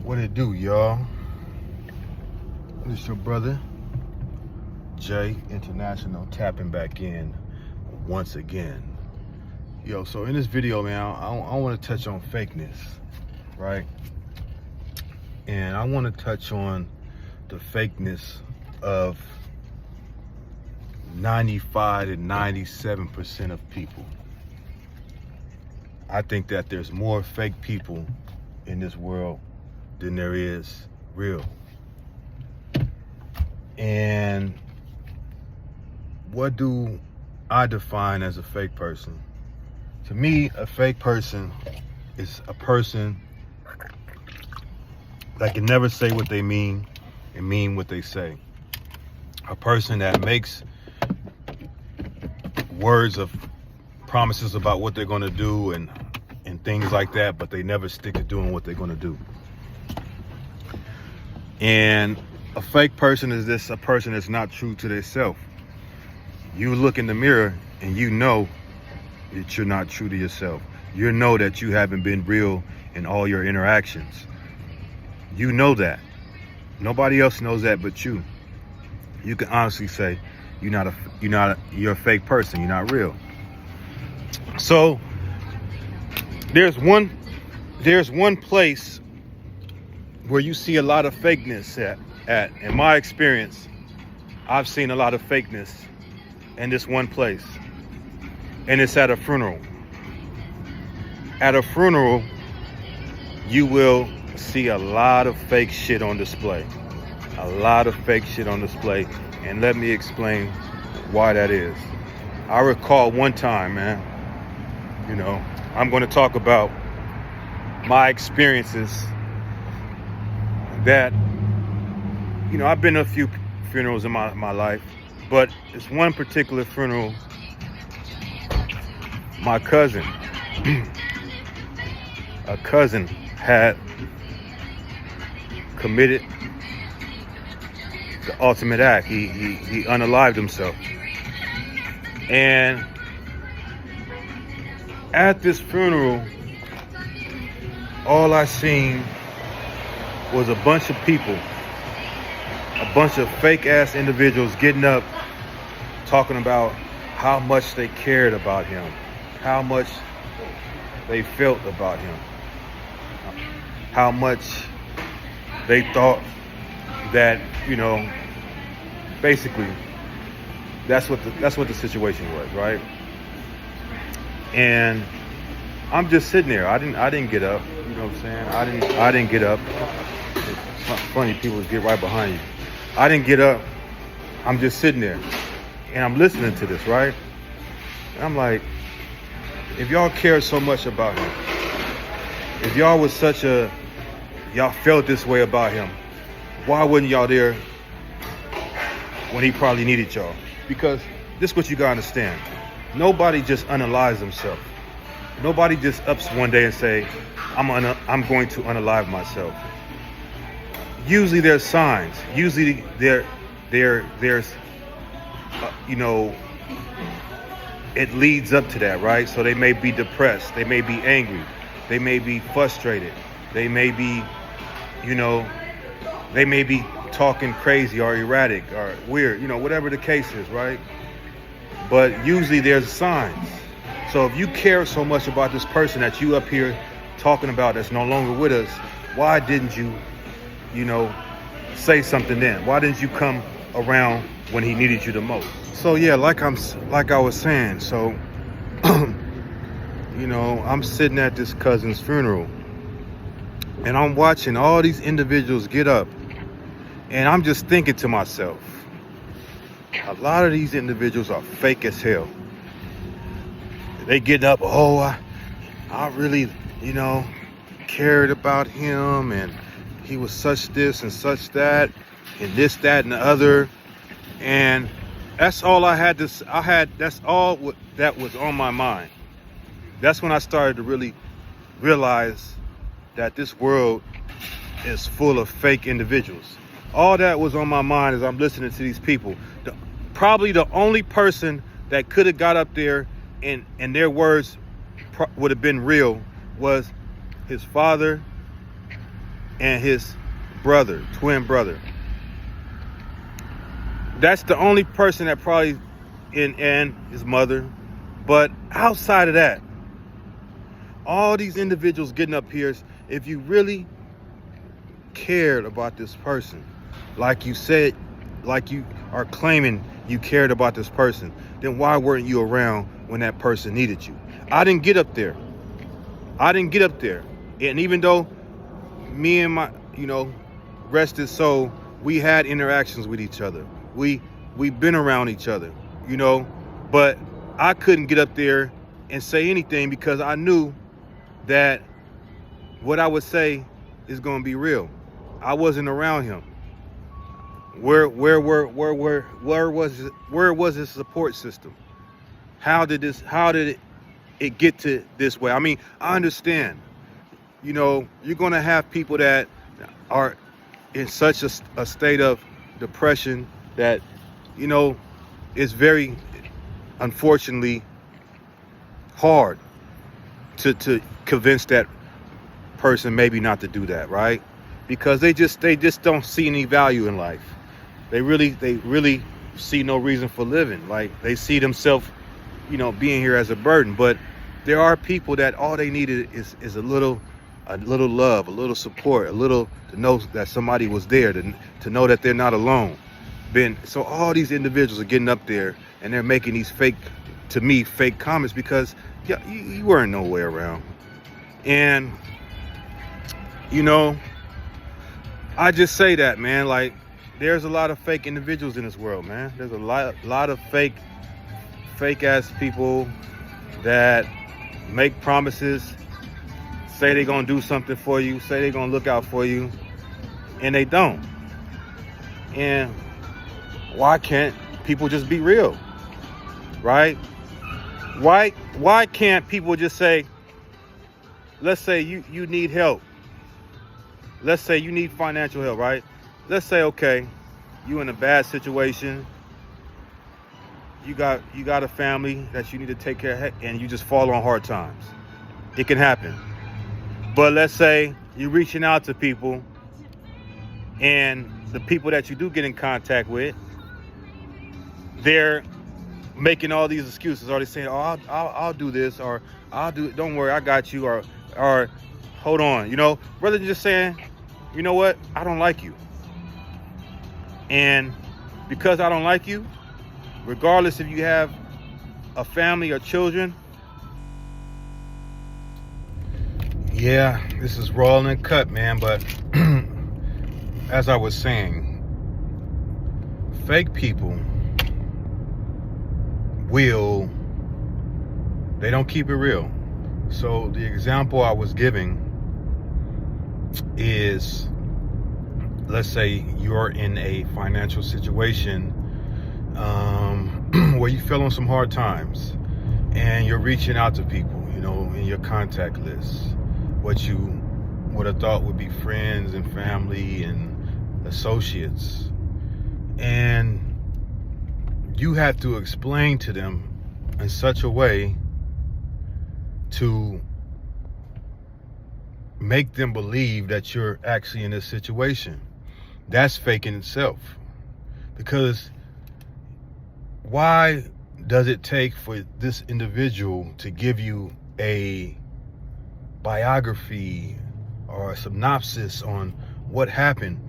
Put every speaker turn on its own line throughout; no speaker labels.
What it do, y'all? This your brother Jay International tapping back in once again. Yo, so in this video, man, I want to touch on fakeness, right? And I want to touch on the fakeness of 95 to 97% of people. I think that there's more fake people in this world than there is real. And what do I define as a fake person? To me, a fake person is a person that can never say what they mean and mean what they say. A person that makes words of promises about what they're going to do and things like that, but they never stick to doing what they're going to do. And a fake person is a person that's not true to themselves. You look in the mirror and you know that you're not true to yourself. You know that you haven't been real in all your interactions. You know that. Nobody else knows that but you. You can honestly say you're a fake person. You're not real. So there's one place where you see a lot of fakeness at. In my experience, I've seen a lot of fakeness in this one place, and it's at a funeral. At a funeral, you will see a lot of fake shit on display. A lot of fake shit on display, and let me explain why that is. I recall one time, man, I'm going to talk about my experiences that, I've been to a few funerals in my life, but it's one particular funeral. My cousin, a cousin had committed the ultimate act. He unalived himself. And at this funeral, all I seen was a bunch of people, a bunch of fake ass individuals getting up, talking about how much they cared about him, how much they felt about him, how much they thought that, basically that's what the situation was, right? And I'm just sitting there. I didn't get up. You know what I'm saying? I didn't get up. It's funny, people get right behind you. I didn't get up. I'm just sitting there, and I'm listening to this, right? And I'm like, if y'all cared so much about him, if y'all felt this way about him, why wasn't y'all there when he probably needed y'all? Because this is what you gotta understand. Nobody just unalives themselves. Nobody just ups one day and say, I'm going to unalive myself. Usually there's signs. Usually there's it leads up to that, right? So they may be depressed. They may be angry. They may be frustrated. They may be, they may be talking crazy or erratic or weird, whatever the case is, right? But usually there's signs. So if you care so much about this person that you up here talking about that's no longer with us, why didn't you, say something then? Why didn't you come around when he needed you the most? So yeah, like I was saying, so I'm sitting at this cousin's funeral, and I'm watching all these individuals get up, and I'm just thinking to myself, a lot of these individuals are fake as hell. They getting up, I really, cared about him, and he was such this and such that, and this, that, and the other. And that's all that's all that was on my mind. That's when I started to really realize that this world is full of fake individuals. All that was on my mind as I'm listening to these people. Probably the only person that could have got up there and their words would have been real was his father and his brother, twin brother. That's the only person that probably, and his mother. But outside of that, all these individuals getting up here, if you really cared about this person, like you said, like you are claiming you cared about this person, then why weren't you around when that person needed you? I didn't get up there. And even though me and my, rest his soul, we had interactions with each other. We've been around each other, but I couldn't get up there and say anything because I knew that what I would say is going to be real. I wasn't around him. Where was his support system? How did it get to this way? I mean, I understand. You're going to have people that are in such a state of depression that, it's very, unfortunately, hard to convince that person maybe not to do that, right? Because they just don't see any value in life. They really see no reason for living. Like, they see themselves, being here as a burden. But there are people that all they needed is a little love, a little support, a little to know that somebody was there, to know that they're not alone. So all these individuals are getting up there and they're making these fake comments because you weren't nowhere around. And I just say that, man, like, there's a lot of fake individuals in this world, man. There's a lot of fake ass people that make promises, say they're gonna do something for you, say they're gonna look out for you, and they don't. And why can't people just be real, right? Why can't people just say, let's say you need help. Let's say you need financial help, right? Let's say, okay, you in a bad situation. You got a family that you need to take care of, and you just fall on hard times. It can happen. But let's say you're reaching out to people, and the people that you do get in contact with, they're making all these excuses. Are they saying, "Oh, I'll do this," or "I'll do it. Don't worry, I got you," or "Hold on," rather than just saying, "You know what? I don't like you, and because I don't like you, regardless if you have a family or children." Yeah, this is raw and cut, man. But as I was saying, fake people they don't keep it real. So the example I was giving is, let's say you're in a financial situation where you fell on some hard times, and you're reaching out to people, in your contact list, what you would have thought would be friends and family and associates, and you have to explain to them in such a way to make them believe that you're actually in this situation. That's fake in itself. Because why does it take for this individual to give you a biography or a synopsis on what happened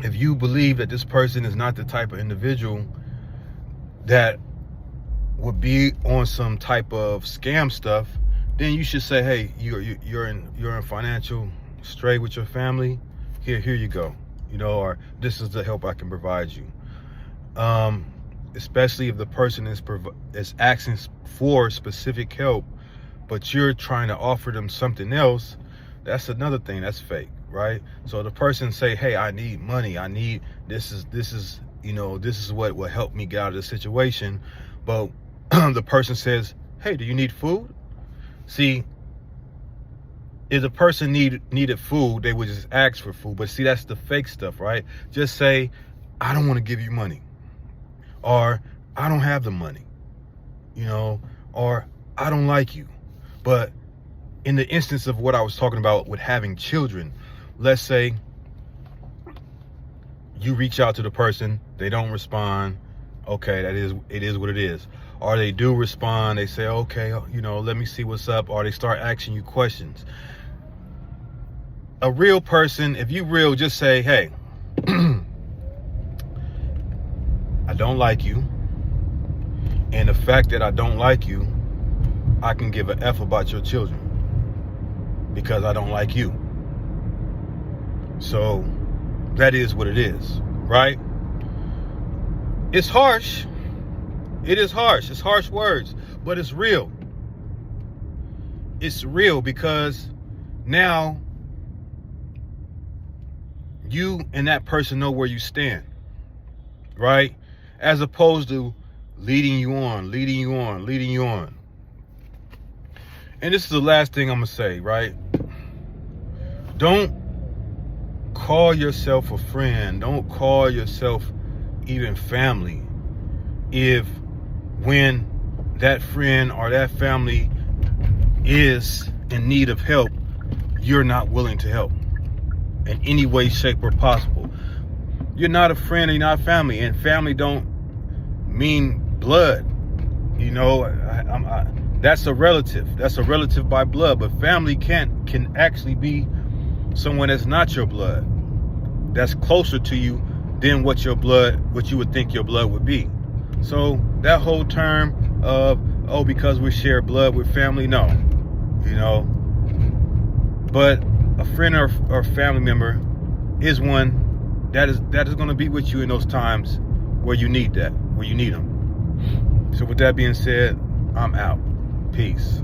if you believe that this person is not the type of individual that would be on some type of scam stuff? Then you should say, hey, you're in financial strait with your family. Here you go. Or this is the help I can provide you. Especially if the person is asking for specific help, but you're trying to offer them something else. That's another thing that's fake, right? So the person say, hey, I need money. This is what will help me get out of the situation. But the person says, hey, do you need food? See, if the person needed food, they would just ask for food. But see, that's the fake stuff, right? Just say, I don't want to give you money. Or I don't have the money. Or I don't like you. But in the instance of what I was talking about with having children, let's say you reach out to the person, they don't respond. Okay, it is what it is. Or they do respond, they say, okay, let me see what's up. Or they start asking you questions. A real person, if you real, just say, hey, I don't like you. And the fact that I don't like you, I can give an F about your children because I don't like you. So that is what it is, right? It's harsh. It is harsh. It's harsh words, but it's real. It's real because now you and that person know where you stand, right? As opposed to leading you on. And this is the last thing I'm going to say, right? Don't call yourself a friend. Don't call yourself even family if when that friend or that family is in need of help, you're not willing to help in any way, shape, or possible. You're not a friend and you're not family, and family don't mean blood. That's a relative. That's a relative by blood, but family can actually be someone that's not your blood, that's closer to you than what you would think your blood would be. So that whole term of, because we share blood with family, no, but a friend or family member is one that is going to be with you in those times where you need them. So with that being said, I'm out. Peace.